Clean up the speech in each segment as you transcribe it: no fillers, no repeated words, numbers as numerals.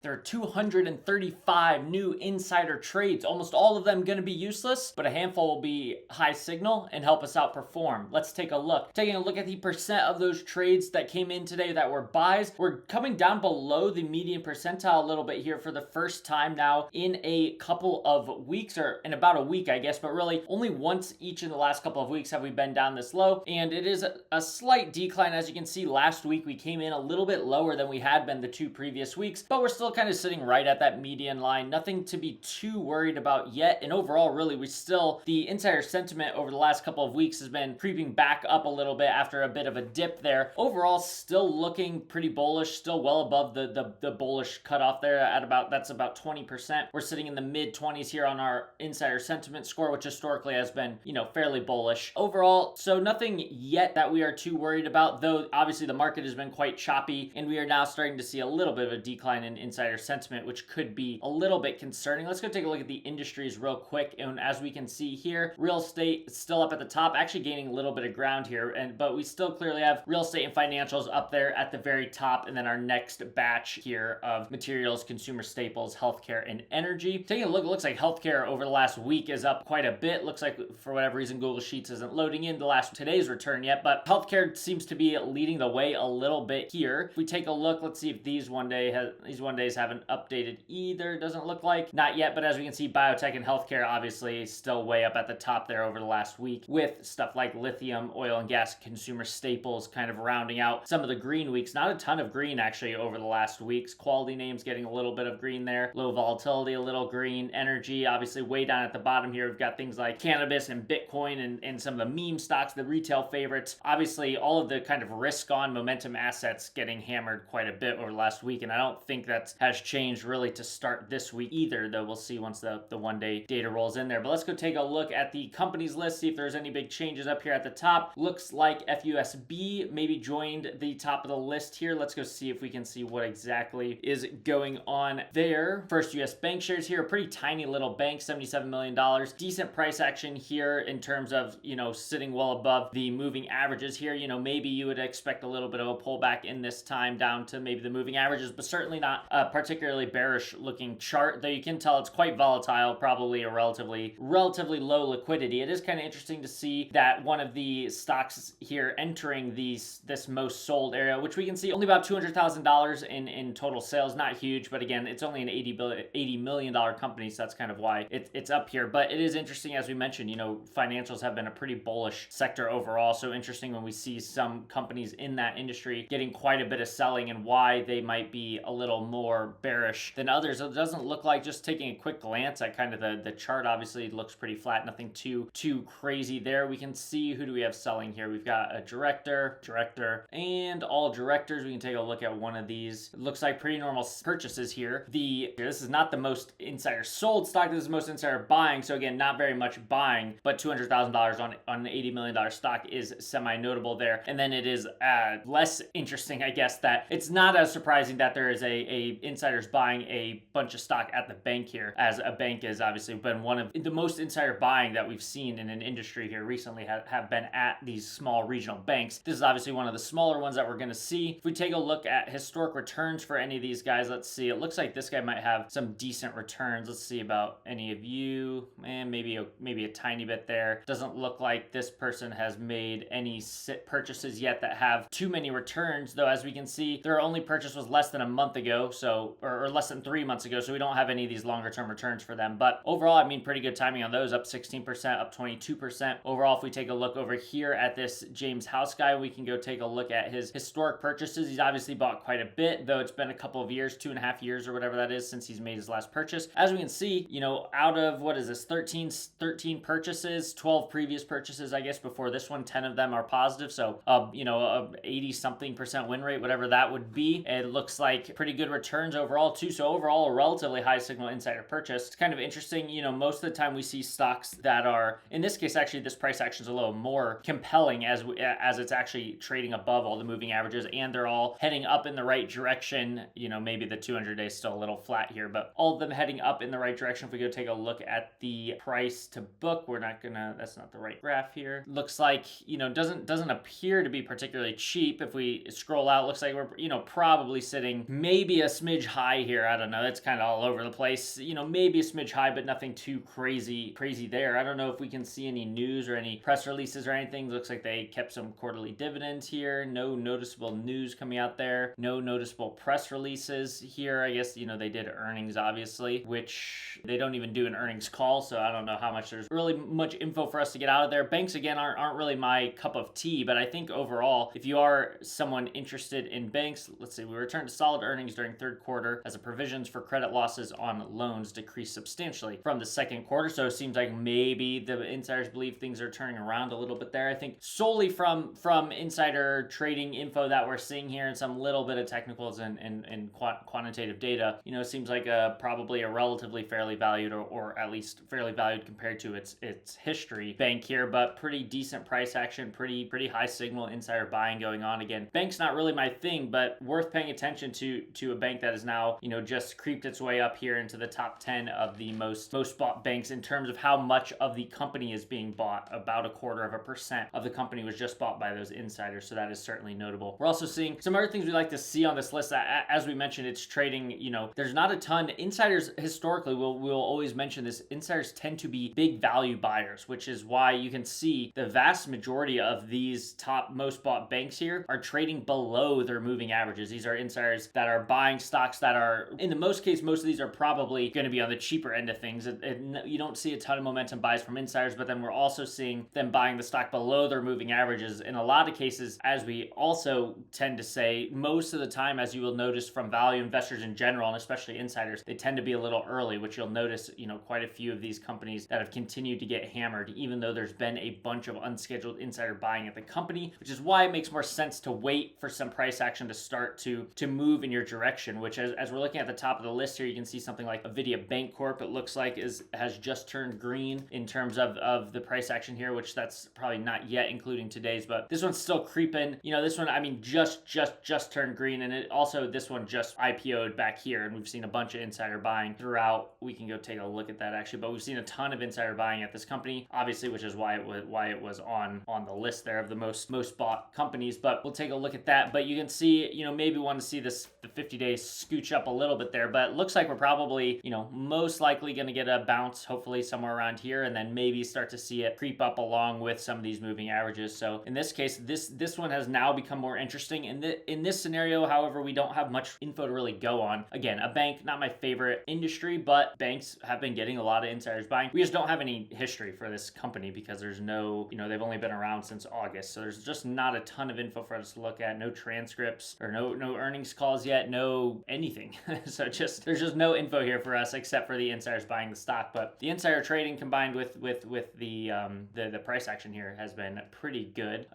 There are 235 new insider trades, almost all of them going to be useless, but a handful will be high signal and help us outperform. Let's take a look. Taking a look at the percent of those trades that came in today that were buys, we're coming down below the median percentile a little bit here for the first time now in a couple of weeks, or in about a week, I guess, but really only once each in the last couple of weeks have we been down this low, and it is a slight decline. As you can see, last week we came in a little bit lower than we had been the 2 previous weeks, but we're still kind of sitting right at that median line. Nothing to be too worried about yet. And overall, really, the insider sentiment over the last couple of weeks has been creeping back up a little bit after a bit of a dip there. Overall, still looking pretty bullish, still well above the bullish cutoff there at that's about 20%. We're sitting in the mid 20s here on our insider sentiment score, which historically has been, fairly bullish. Overall, so nothing yet that we are too worried about, though obviously the market has been quite choppy and we are now starting to see a little bit of a decline in insider sentiment, which could be a little bit concerning. Let's go take a look at the industries real quick. And as we can see here, real estate is still up at the top, actually gaining a little bit of ground here, but we still clearly have real estate and financials up there at the very top, and then our next batch here of materials, consumer staples, healthcare, and energy. Taking a look, it looks like healthcare over the last week is up quite a bit. Looks like for whatever reason Google Sheets isn't loading in today's return yet, but healthcare seems to be leading the way a little bit here. If we take a look, let's see if these one days haven't updated either. Doesn't look like. Not yet, but as we can see, biotech and healthcare obviously still way up at the top there over the last week, with stuff like lithium, oil and gas, consumer staples kind of rounding out some of the green weeks. Not a ton of green actually over the last weeks. Quality names getting a little bit of green there. Low volatility, a little green. Energy obviously way down at the bottom here. We've got things like cannabis and Bitcoin and some of the meme stocks, the retail favorites. Obviously all of the kind of risk on momentum assets getting hammered quite a bit over the last week, and I don't think that has changed really to start this week either, though we'll see once the one-day data rolls in there. But let's go take a look at the companies list, see if there's any big changes up here at the top. Looks like FUSB maybe joined the top of the list here. Let's go see if we can see what exactly is going on there. First US Bank shares here, a pretty tiny little bank, $77 million. Decent price action here in terms of, sitting well above the moving averages here. Maybe you would expect a little bit of a pullback in this time down to maybe the moving averages, but certainly not a particularly bearish looking chart, though you can tell it's quite volatile, probably a relatively low liquidity. It is kind of interesting to see that one of the stocks here entering this most sold area, which we can see only about $200,000 in total sales, not huge, but again, it's only an $80 million company, so that's kind of why it's up here. But it is interesting, as we mentioned, financials have been a pretty bullish sector overall, so interesting when we see some companies in that industry getting quite a bit of selling and why they might be a little more bearish than others. It doesn't look like, just taking a quick glance at kind of the chart, obviously it looks pretty flat, nothing too crazy there. We can see, who do we have selling here? We've got a director, and all directors. We can take a look at one of these. It looks like pretty normal purchases here. This is not the most insider sold stock, this is the most insider buying, so again, not very much buying, but $200,000 on an $80 million stock is semi-notable there. And then it is less interesting, I guess, that it's not as surprising that there is a insiders buying a bunch of stock at the bank here, as a bank has obviously been one of the most insider buying that we've seen in an industry here recently, have been at these small regional banks. This is obviously one of the smaller ones that we're going to see. If we take a look at historic returns for any of these guys, let's see. It looks like this guy might have some decent returns. Let's see about any of you, and maybe a tiny bit there. Doesn't look like this person has made any purchases yet that have too many returns, though as we can see, their only purchase was less than a month ago, so or less than 3 months ago, so we don't have any of these longer term returns for them. But overall, I mean, pretty good timing on those, up 16%, up 22%. Overall, if we take a look over here at this James House guy, we can go take a look at his historic purchases. He's obviously bought quite a bit, though it's been a couple of years, 2.5 years or whatever that is, since he's made his last purchase. As we can see, out of, what is this, 13 purchases, 12 previous purchases, I guess, before this one, 10 of them are positive, so a 80-something% win rate, whatever that would be. It looks like pretty good returns overall too, so overall a relatively high signal insider purchase. It's kind of interesting, most of the time we see stocks that are, in this case actually this price action is a little more compelling as it's actually trading above all the moving averages, and they're all heading up in the right direction. Maybe the 200-day is still a little flat here, but all of them heading up in the right direction. If we go take a look at the price to book, that's not the right graph here. Looks like, doesn't appear to be particularly cheap. If we scroll out, looks like we're, probably sitting maybe a smidge smidge high here. I don't know. It's kind of all over the place. You know, maybe a smidge high, but nothing too crazy there. I don't know if we can see any news or any press releases or anything. Looks like they kept some quarterly dividends here. No noticeable news coming out there. No noticeable press releases here. I guess, you know, they did earnings, obviously, which they don't even do an earnings call, so I don't know how much there's really much info for us to get out of there. Banks, again, aren't really my cup of tea, but I think overall, if you are someone interested in banks, let's see, we returned to solid earnings during third quarter as the provisions for credit losses on loans decreased substantially from the second quarter, so it seems like maybe the insiders believe things are turning around a little bit there. I think solely from insider trading info that we're seeing here and some little bit of technicals and quantitative data, you know, it seems like probably a relatively fairly valued or at least fairly valued compared to its history bank here, but pretty decent price action, pretty high signal insider buying going on. Again, bank's not really my thing, but worth paying attention to a bank that is now, you know, just creeped its way up here into the top 10 of the most bought banks in terms of how much of the company is being bought. About 0.25% of the company was just bought by those insiders, so that is certainly notable. We're also seeing some other things we like to see on this list. As we mentioned, it's trading, you know, there's not a ton. Insiders historically, we'll always mention this, insiders tend to be big value buyers, which is why you can see the vast majority of these top most bought banks here are trading below their moving averages. These are insiders that are buying stocks that are, in the most case, most of these are probably going to be on the cheaper end of things. You don't see a ton of momentum buys from insiders, but then we're also seeing them buying the stock below their moving averages in a lot of cases, as we also tend to say, most of the time, as you will notice from value investors in general, and especially insiders, they tend to be a little early, which you'll notice, you know, quite a few of these companies that have continued to get hammered, even though there's been a bunch of unscheduled insider buying at the company, which is why it makes more sense to wait for some price action to start to move in your direction, which as we're looking at the top of the list here, you can see something like AVBC Bancorp, it looks like has just turned green in terms of the price action here, which that's probably not yet including today's, but this one's still creeping. You know, this one, I mean, just turned green, and it also, this one just IPO'd back here, and we've seen a bunch of insider buying throughout. We can go take a look at that actually, but we've seen a ton of insider buying at this company, obviously, which is why it was on the list there of the most bought companies, but we'll take a look at that. But you can see, you know, maybe want to see the 50 days scooch up a little bit there, but it looks like we're probably, you know, most likely going to get a bounce, hopefully somewhere around here, and then maybe start to see it creep up along with some of these moving averages. So in this case, this one has now become more interesting. In this scenario, however, we don't have much info to really go on. Again, a bank, not my favorite industry, but banks have been getting a lot of insiders buying. We just don't have any history for this company because there's no, you know, they've only been around since August, so there's just not a ton of info for us to look at. No transcripts or no earnings calls yet, no anything. So there's just no info here for us except for the insiders buying the stock. But the insider trading combined with the price action here has been pretty good.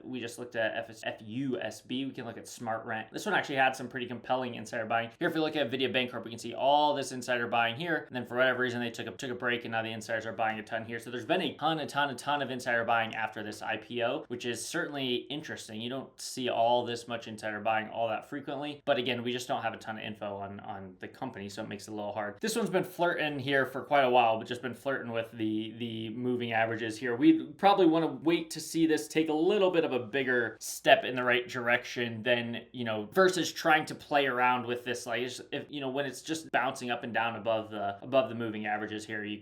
We just looked at FUSB. We can look at Smart Rent. This one actually had some pretty compelling insider buying. Here, if you look at AVBC Bancorp, we can see all this insider buying here, and then for whatever reason they took a break, and now the insiders are buying a ton here. So there's been a ton of insider buying after this IPO, which is certainly interesting. You don't see all this much insider buying all that frequently, but again, we just don't have a ton of info on the company, so it makes it a little hard. This one's been flirting here for quite a while, but just been flirting with the moving averages here. We probably want to wait to see this take a little bit of a bigger step in the right direction than, you know, versus trying to play around with this. Like, if you know, when it's just bouncing up and down above the moving averages here, you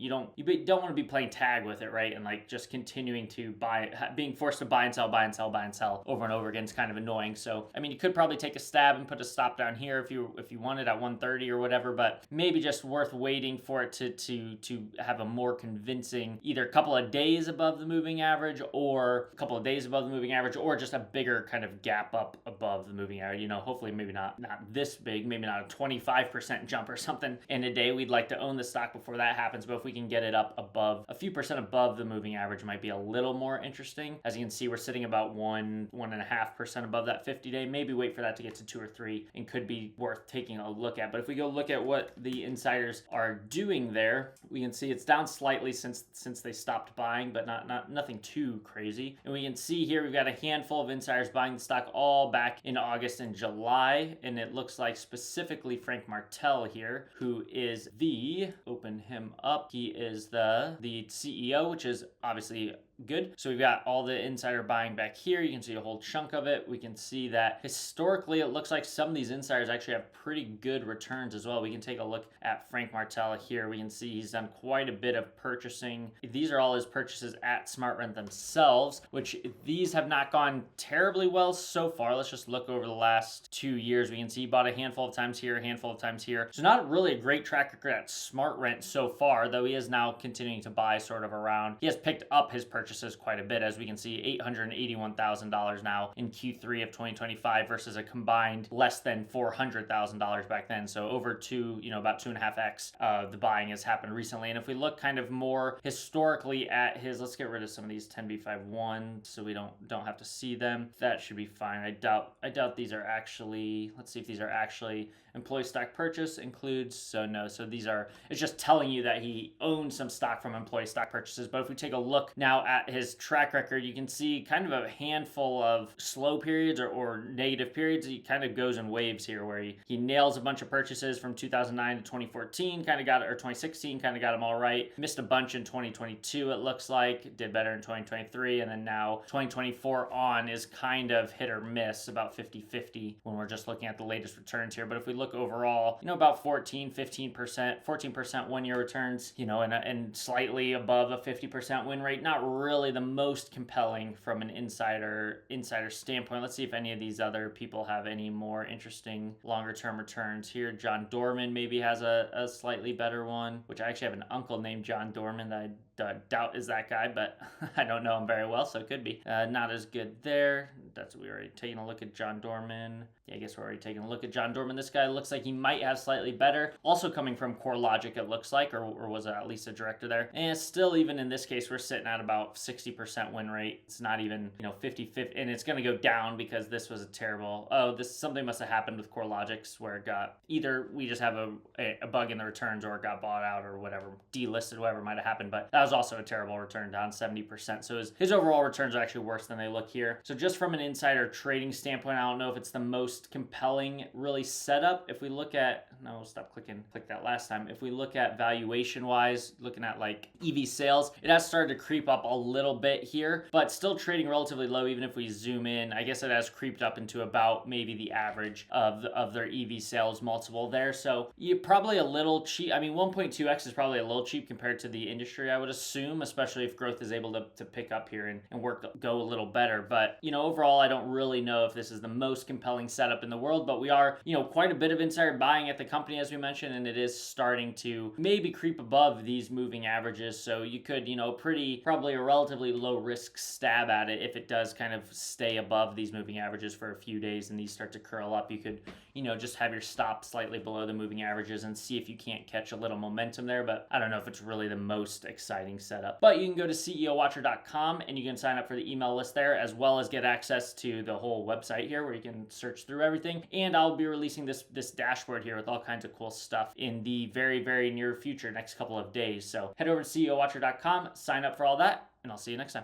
don't want to be playing tag with it, right? And like just continuing to being forced to buy and sell over and over again is kind of annoying. So I mean, you could probably take a stab and put a stop down here if you wanted at 130 or whatever, but maybe just worth waiting for it to have a more convincing either a couple of days above the moving average or a couple of days above the moving average, or just a bigger kind of gap up above the moving average. You know, hopefully maybe not this big, maybe not a 25% jump or something in a day. We'd like to own the stock before that happens, but if we can get it up above a few percent above the moving average, might be a little more interesting. As you can see, we're sitting about 1.5% above that 50-day. Maybe wait for that to get to 2 or 3 and could be worth taking a look at. But if we go look at what the insiders are doing there, we can see it's down slightly since they stopped buying, but nothing too crazy. And we can see here we've got a handful of insiders buying the stock all back in August and July, and it looks like specifically Frank Martell here, who is open him up. He is the CEO, which is obviously good. So we've got all the insider buying back here. You can see a whole chunk of it. We can see that historically it looks like some of these insiders actually have pretty good returns as well. We can take a look at Frank Martella here. We can see he's done quite a bit of purchasing. These are all his purchases at SmartRent themselves, which these have not gone terribly well so far. Let's just look over the last 2 years. We can see he bought a handful of times here, a handful of times here. So not really a great track record at SmartRent so far, though he is now continuing to buy sort of around. He has picked up his purchases quite a bit, as we can see $881,000 now in Q3 of 2025 versus a combined less than $400,000 back then. So over about 2.5x the buying has happened recently. And if we look kind of more historically at his, let's get rid of some of these 10b5-1 so we don't have to see them. That should be fine. I doubt these are actually, let's see if these are actually employee stock purchase includes. So no, so these are, it's just telling you that he owns some stock from employee stock purchases. But if we take a look now at his track record, you can see kind of a handful of slow periods or negative periods. He kind of goes in waves here where he nails a bunch of purchases from 2009 to 2014, kind of got it, or 2016, kind of got them all right. Missed a bunch in 2022, it looks like. Did better in 2023, and then now 2024 on is kind of hit or miss, about 50-50 when we're just looking at the latest returns here. But if we look overall, about 14% 1 year returns, and slightly above a 50% win rate. Not really the most compelling from an insider standpoint. Let's see if any of these other people have any more interesting longer term returns here. John Dorman maybe has a slightly better one, which I actually have an uncle named John Dorman that I doubt is that guy, but I don't know him very well, so it could be. Not as good there. We already taking a look at John Dorman. Yeah, I guess we're already taking a look at John Dorman. This guy looks like he might have slightly better. Also coming from CoreLogic, it looks like, or was at least a director there. And still, even in this case, we're sitting at about 60% win rate. It's not even, 50-50, and it's going to go down because this was a terrible, something must have happened with CoreLogic's where it got, either we just have a bug in the returns or it got bought out or whatever, delisted, whatever might have happened. But that was also a terrible return, down 70%. So his overall returns are actually worse than they look here. So just from an insider trading standpoint, I don't know if it's the most compelling really setup. If we look at, no, we'll stop click that last time. If we look at valuation wise, looking at like EV sales, it has started to creep up a little bit here, but still trading relatively low. Even if we zoom in, I guess it has creeped up into about maybe the average of their EV sales multiple there. So you're probably a little cheap. I mean, 1.2x is probably a little cheap compared to the industry, I would assume, especially if growth is able to pick up here and go a little better. But, overall, I don't really know if this is the most compelling setup in the world, but we are, quite a bit of insider buying at the company, as we mentioned, and it is starting to maybe creep above these moving averages. So you could, probably a relatively low risk stab at it if it does kind of stay above these moving averages for a few days and these start to curl up. You could, just have your stop slightly below the moving averages and see if you can't catch a little momentum there. But I don't know if it's really the most exciting setup. But you can go to ceowatcher.com and you can sign up for the email list there, as well as get access to the whole website here where you can search through everything. And I'll be releasing this dashboard here with all kinds of cool stuff in the very, very near future, next couple of days. So head over to ceowatcher.com, sign up for all that, and I'll see you next time.